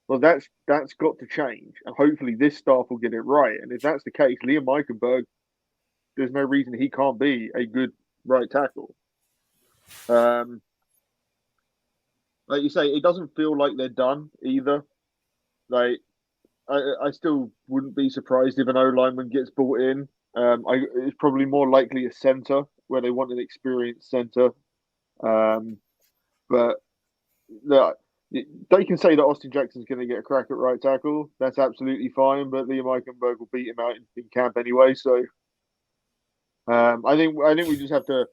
S5: Well, that's got to change. And hopefully this staff will get it right. And if that's the case, Liam Eichenberg, there's no reason he can't be a good right tackle. Like you say, it doesn't feel like they're done either. Like, I still wouldn't be surprised if an O-lineman gets brought in. It's probably more likely a center where they want an experienced center. But they can say that Austin Jackson's going to get a crack at right tackle. That's absolutely fine. But Liam Eichenberg will beat him out in camp anyway. So I think we just have to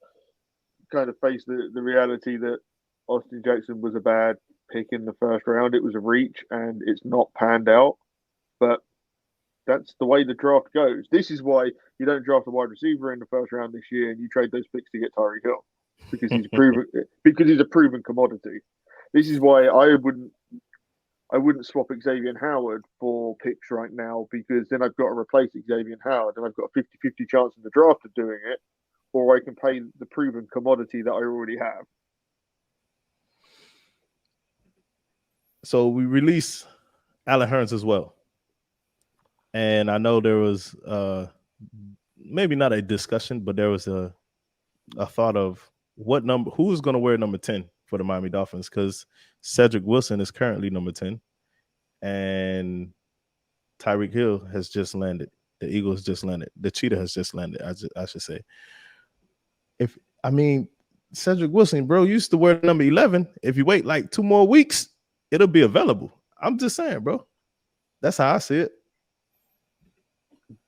S5: kind of face the reality that Austin Jackson was a bad pick in the first round. It was a reach, and it's not panned out. But that's the way the draft goes. This is why you don't draft a wide receiver in the first round this year, and you trade those picks to get Tyreek Hill because he's a proven commodity. This is why I wouldn't swap Xavier Howard for picks right now, because then I've got to replace Xavier Howard, and I've got a 50-50 chance in the draft of doing it, or I can pay the proven commodity that I already have.
S4: So we released Allen Hurns as well. And I know there was maybe not a discussion, but there was a thought of who's going to wear number 10 for the Miami Dolphins, because Cedric Wilson is currently number 10 and Tyreek Hill has just landed. The Eagles just landed. The Cheetah has just landed, I should say. Cedric Wilson, bro, used to wear number 11. If you wait like 2 more weeks, it'll be available. I'm just saying, bro. That's how I see it.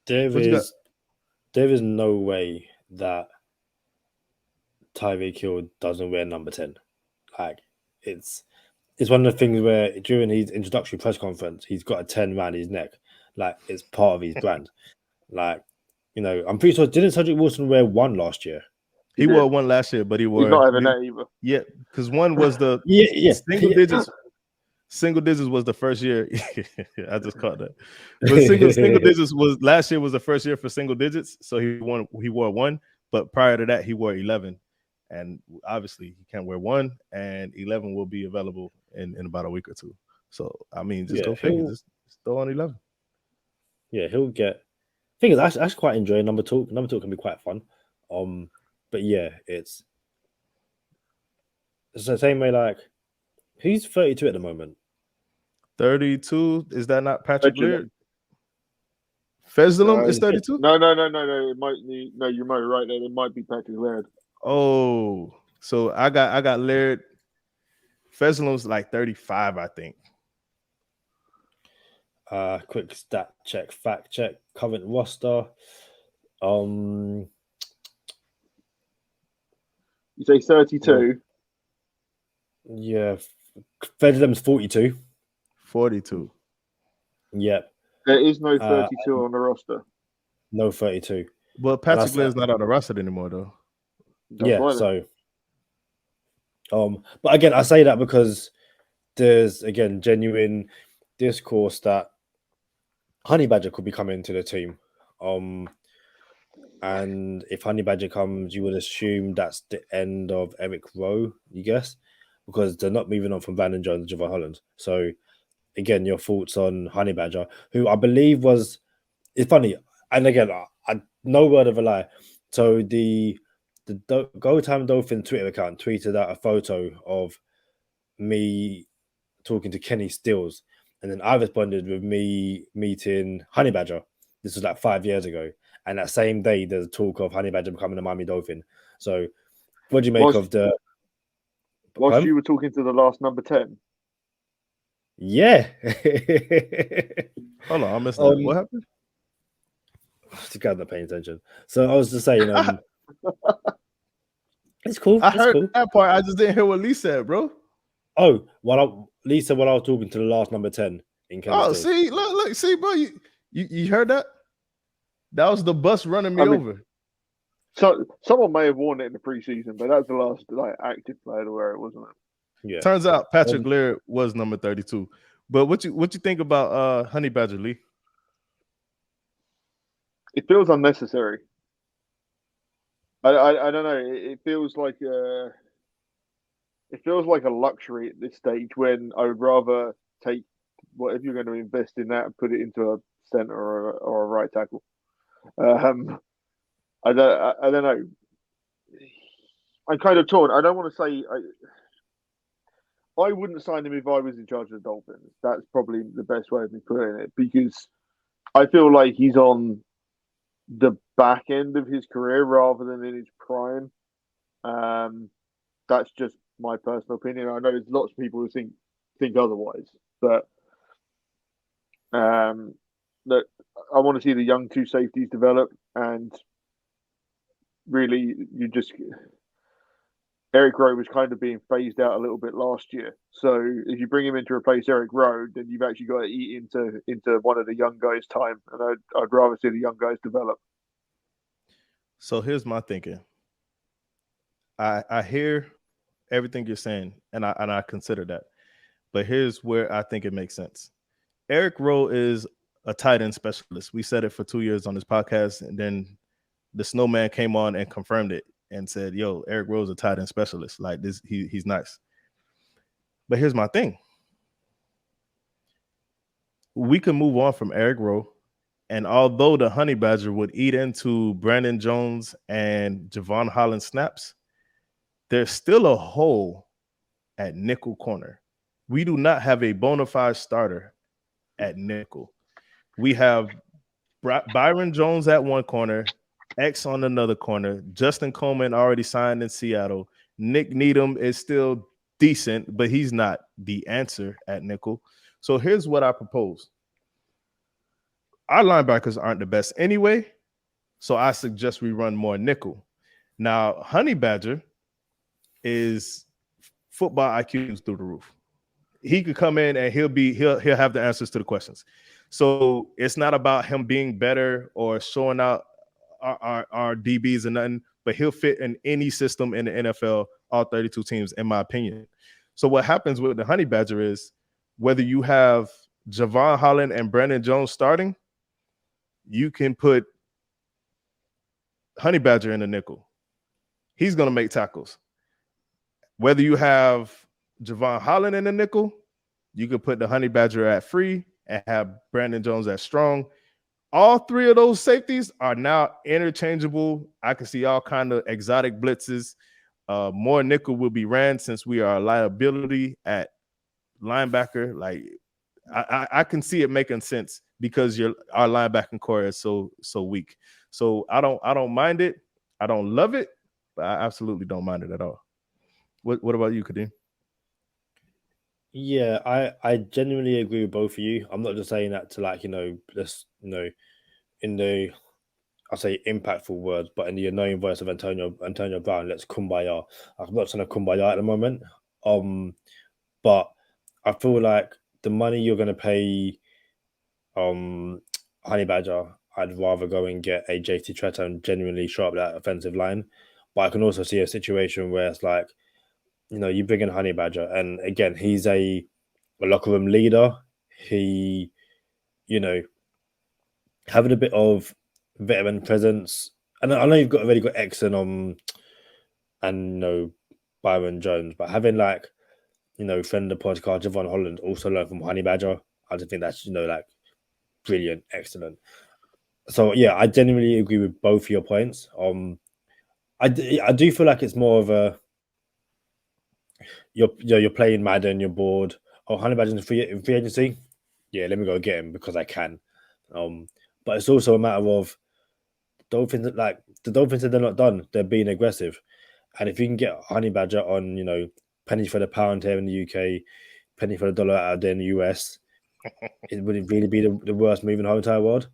S3: There is no way that Tyreek Hill doesn't wear number 10. Like, it's one of the things where during his introductory press conference, he's got a 10 around his neck. Like, it's part of his brand. Like, I'm pretty sure, didn't Cedric Wilson wear 1 last year?
S4: He wore 1 last year, but he's
S5: not having that either.
S4: Yeah, because 1 was the single digits. Single digits was the first year. I just caught that. But single digits was last year was the first year for single digits. So he wore 1, but prior to that he wore 11. And obviously he can't wear 1, and 11 will be available in about a week or 2. So go figure. Just throw on 11.
S3: Yeah, he'll get. Thing is, I actually quite enjoy number 2. Number 2 can be quite fun. But yeah, it's the same way. Like, who's 32 at the moment?
S4: 32, is that not Patrick Laird? Feslum is 32?
S5: No. It might be, no, you might be right there. It might be Patrick Laird.
S4: Oh, so I got Laird. Feslum's like 35, I think.
S3: Quick stat check, fact check, current roster.
S5: You say 32?
S3: Yeah, Feslum's 42.
S4: 42.
S3: Yep.
S5: There is no 32 on the roster.
S3: No 32.
S4: But Patrick Laird's not on the roster anymore, though.
S3: So. But again, I say that because there's again genuine discourse that Honey Badger could be coming to the team. And if Honey Badger comes, you would assume that's the end of Eric Rowe, you guess, because they're not moving on from Van and Jones and Javon Holland. So again, your thoughts on Honey Badger, who I believe was, it's funny, and again, I no word of a lie. So the Go Time Dolphin Twitter account tweeted out a photo of me talking to Kenny Stills, and then I responded with me meeting Honey Badger. This was like 5 years ago, and that same day there's talk of Honey Badger becoming a Miami Dolphin. So, what do you make of the?
S5: Whilst you were talking to the last number 10.
S3: Yeah.
S4: Hold on, I missed that. What happened?
S3: The guy's not paying attention. So I was just saying, it's cool.
S4: I heard that part. I just didn't hear what Lee said, bro.
S3: Oh, Lee said when I was talking to the last number 10 in Kansas State.
S4: See, look, see, bro, you heard that? That was the bus running me over.
S5: So someone may have worn it in the preseason, but that's the last active player to wear it, wasn't it?
S3: Yeah.
S4: Turns out Patrick Laird was number 32. But what you think about Honey Badger, Lee?
S5: It feels unnecessary. I don't know. It feels like a luxury at this stage when I would rather take if you're going to invest in that and put it into a center or a right tackle. I don't know. I'm kind of torn. I don't want to say I wouldn't sign him if I was in charge of the Dolphins. That's probably the best way of me putting it, because I feel like he's on the back end of his career rather than in his prime. That's just my personal opinion. I know there's lots of people who think otherwise, but that I want to see the young two safeties develop, and really, Eric Rowe was kind of being phased out a little bit last year. So if you bring him in to replace Eric Rowe, then you've actually got to eat into one of the young guys' time, and I'd rather see the young guys develop.
S4: So here's my thinking. I hear everything you're saying, and I consider that. But here's where I think it makes sense. Eric Rowe is a tight end specialist. We said it for 2 years on this podcast, and then the Snowman came on and confirmed it and said, yo, Eric Rowe is a tight end specialist. Like this, he's nice. But here's my thing. We can move on from Eric Rowe. And although the Honey Badger would eat into Brandon Jones and Javon Holland snaps, there's still a hole at nickel corner. We do not have a bona fide starter at nickel. We have Byron Jones at one corner, X on another corner. Justin Coleman already signed in Seattle. Nick Needham is still decent, but he's not the answer at nickel. So here's what I propose. Our linebackers aren't the best anyway, so I suggest we run more nickel. Now, Honey Badger is football IQ through the roof. He could come in and he'll have the answers to the questions. So it's not about him being better or showing out our DBs and nothing, but he'll fit in any system in the NFL, all 32 teams, in my opinion. So what happens with the Honey Badger is whether you have Javon Holland and Brandon Jones starting, you can put Honey Badger in the nickel. He's going to make tackles. Whether you have Javon Holland in the nickel, you could put the Honey Badger at free and have Brandon Jones at strong. All three of those safeties are now interchangeable. I can see all kind of exotic blitzes. More nickel will be ran since we are a liability at linebacker. Like, I can see it making sense because our linebacking core is so weak. So I don't mind it. I don't love it, but I absolutely don't mind it at all. What about you, Kadeem?
S3: Yeah, I genuinely agree with both of you. I'm not just saying that to like, just in the I say impactful words, but in the annoying voice of Antonio Brown, let's kumbaya. I'm not trying to kumbaya at the moment. But I feel like the money you're gonna pay Honey Badger, I'd rather go and get a JT Tretter and genuinely shore up that offensive line. But I can also see a situation where it's like, you bring in Honey Badger, and again, he's a locker room leader. He, having a bit of veteran presence, and I know you've already got Exon and Byron Jones, but having like friend of the podcast Javon Holland also learned from Honey Badger. I just think that's like brilliant, excellent. So yeah, I genuinely agree with both of your points. I do feel like it's more of a you're playing Madden, you're bored. Oh, Honey Badger's in free agency. Yeah, let me go get him because I can. But it's also a matter of Dolphins. Like the Dolphins, they're not done. They're being aggressive, and if you can get Honey Badger on, penny for the pound here in the UK, penny for the dollar out there in the US, would it really be the worst move in the whole entire world?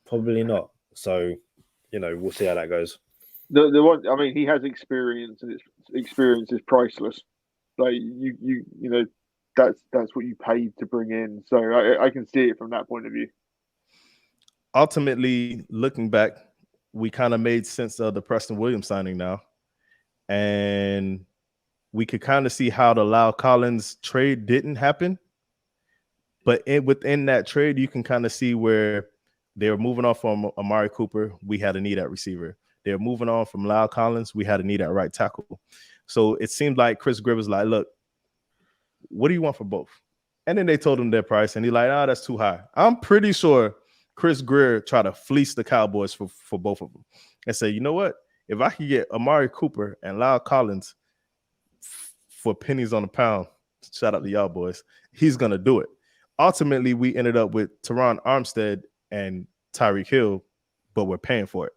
S3: Probably not. So, we'll see how that goes.
S5: The one, I mean, he has experience, and experience is priceless. Like that's what you paid to bring in. So I can see it from that point of view.
S4: Ultimately, looking back, we kind of made sense of the Preston Williams signing now, and we could kind of see how the La'el Collins trade didn't happen. But within that trade, you can kind of see where they were moving on from Amari Cooper. We had a need at receiver. They were moving on from La'el Collins. We had a need at right tackle. So it seemed like Chris Grier was like, look, what do you want for both? And then they told him their price, and he's like, that's too high. I'm pretty sure Chris Grier tried to fleece the Cowboys for both of them and say, you know what? If I could get Amari Cooper and La'el Collins for pennies on the pound, shout out to y'all boys, he's going to do it. Ultimately, we ended up with Terron Armstead and Tyreek Hill, but we're paying for it.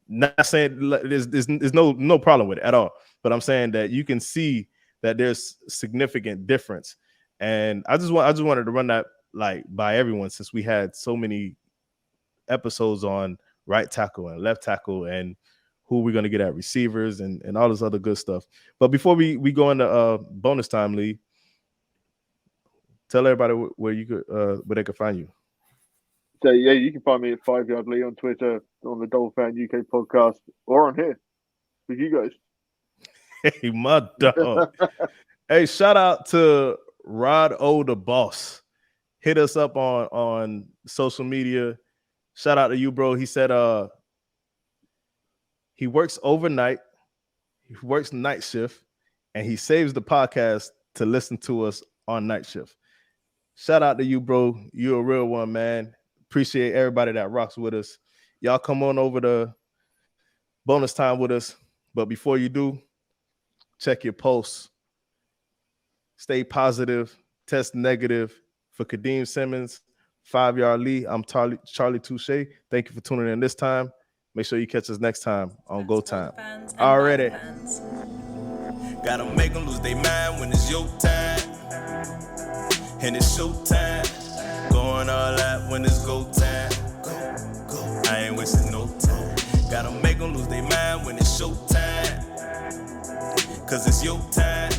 S4: Not saying there's no problem with it at all, but I'm saying that you can see that there's significant difference. And I just wanted to run that like by everyone, since we had so many episodes on right tackle and left tackle and who we're going to get at receivers and all this other good stuff. But before we go into bonus time, Lee, tell everybody where they could find you.
S5: So yeah, you can find me at 5YardLee on Twitter, on the Dol-Fan UK podcast, or on here with you guys.
S4: Hey, my dog. Hey, shout out to Rod O the Boss. Hit us up on social media. Shout out to you, bro. He said he works overnight, he works night shift, and he saves the podcast to listen to us on night shift. Shout out to you, bro. You're a real one, man. Appreciate everybody that rocks with us. Y'all come on over to bonus time with us. But before you do, check your pulse. Stay positive. Test negative. For Kadeem Simmons, 5YardLee, I'm Charlie Touche. Thank you for tuning in this time. Make sure you catch us next time on Go Time. Already.
S2: Gotta make them lose their mind when it's your time. And it's showtime. Going all out when it's go time. I ain't wasting no time. Gotta make them lose their mind when it's showtime. Cause it's your time.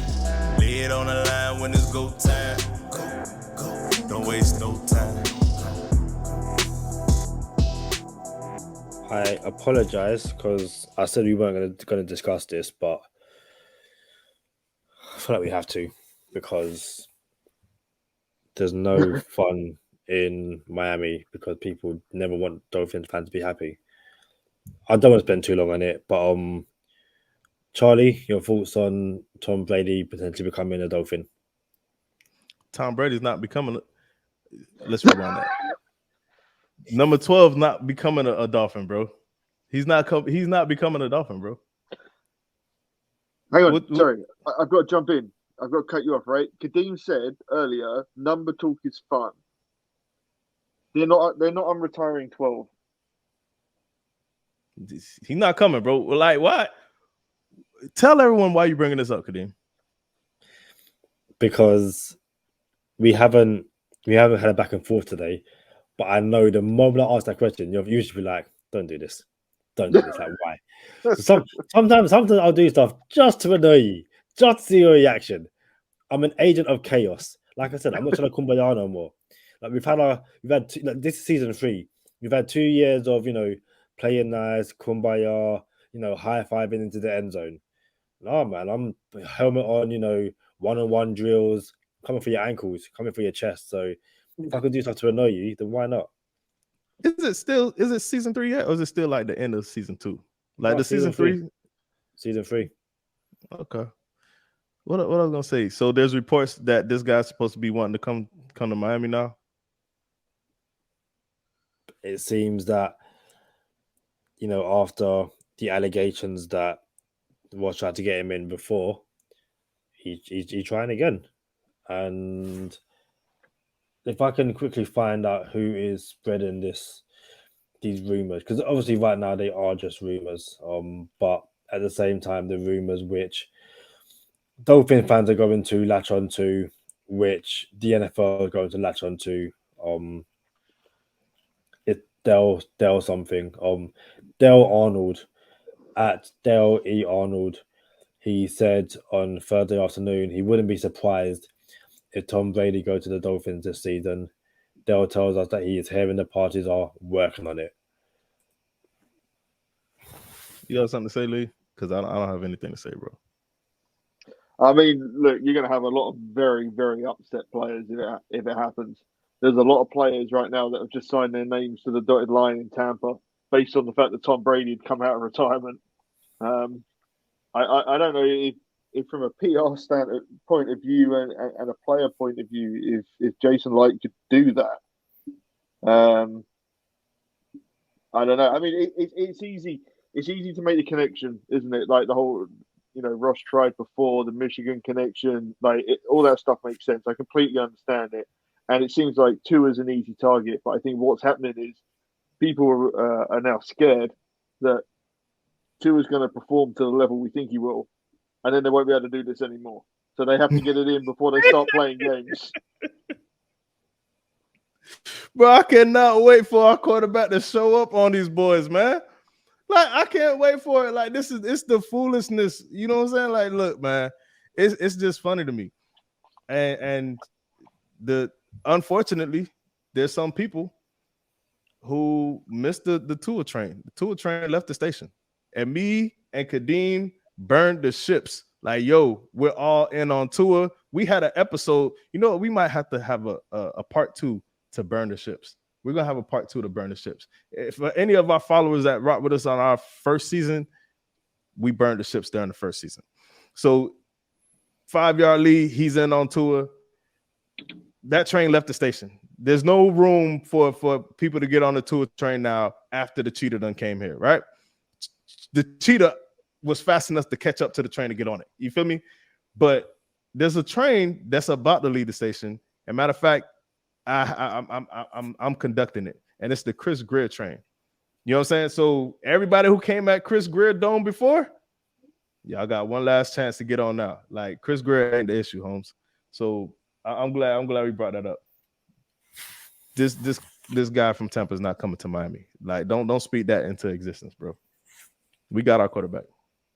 S2: Lay it on the line when it's go time. Don't waste no time.
S3: I apologize because I said we weren't going to discuss this, but I feel like we have to because there's no fun in Miami because people never want Dolphins fans to be happy. I don't want to spend too long on it, but Charlie, your thoughts on Tom Brady potentially becoming a Dolphin?
S4: Tom Brady's not becoming. Let's rewind that. Number 12 not becoming a Dolphin, bro. He's not becoming a Dolphin, bro.
S5: Hang on, sorry. I've got to jump in. I've got to cut you off, right? Kadeem said earlier, number talk is fun. They're not unretiring 12.
S4: He's not coming, bro. Like, what? Tell everyone why you're bringing this up, Kadeem.
S3: Because we haven't had a back and forth today, but I know the moment I ask that question, you'll usually be like, "Don't do this, don't do this." Like, why? So sometimes I'll do stuff just to annoy you, just to see your reaction. I'm an agent of chaos. Like I said, I'm not trying to kumbaya no more. Like we've had this is season 3. We've had 2 years of playing nice, kumbaya, high-fiving into the end zone. No, man, I'm helmet on, one-on-one drills, coming for your ankles, coming for your chest. So if I can do stuff to annoy you, then why not?
S4: Is it season 3 yet, or is it still like the end of season 2? Like the season 3?
S3: Season 3.
S4: Okay. What I was gonna say? So there's reports that this guy's supposed to be wanting to come to Miami now.
S3: It seems that after the allegations that was tried to get him in before, he's trying again. And if I can quickly find out who is spreading these rumors, because obviously right now they are just rumors, but at the same time the rumors which Dolphin fans are going to latch onto, which the NFL is going to latch onto, Dell something, Dell Arnold at Dell E Arnold. He said on Thursday afternoon he wouldn't be surprised if Tom Brady go to the Dolphins this season. Dell tells us that he is hearing the parties are working on it.
S4: You got something to say, Lee? Because I don't have anything to say, bro.
S5: I mean, look, you're going to have a lot of very, very upset players if it happens. There's a lot of players right now that have just signed their names to the dotted line in Tampa based on the fact that Tom Brady had come out of retirement. I don't know if from a PR point of view and a player point of view, if Jason Light could do that. I don't know. I mean, it's easy. It's easy to make the connection, isn't it? Like the whole, Ross tried before, the Michigan connection, all that stuff makes sense. I completely understand it. And it seems like Tua is an easy target. But I think what's happening is people are now scared that Tua is going to perform to the level we think he will. And then they won't be able to do this anymore. So they have to get it in before they start playing games.
S4: Bro, I cannot wait for our quarterback to show up on these boys, man. Like, I can't wait for it. Like, it's the foolishness. You know what I'm saying? Like, look, man, it's just funny to me. And unfortunately, there's some people who missed the Tua train. The Tua train left the station. And me and Kadeem burned the ships. Like, yo, we're all in on Tua. We had an episode. You know what? We might have to have a part 2 to burn the ships. We're going to have a part 2 to burn the ships. If any of our followers that rock with us on our first season, we burned the ships during the first season. So 5YardLee, he's in on Tua. That train left the station. There's no room for people to get on the Tua train now after the cheetah done came here, right? The cheetah was fast enough to catch up to the train to get on it. You feel me? But there's a train that's about to leave the station. As a matter of fact, I'm conducting it, and it's the Chris Grier train. You know what I'm saying? So everybody who came at Chris Grier Dome before, y'all got one last chance to get on now. Like, Chris Grier ain't the issue, Holmes. So I'm glad we brought that up. This guy from Tampa is not coming to Miami. Like, don't speak that into existence, bro. We got our quarterback.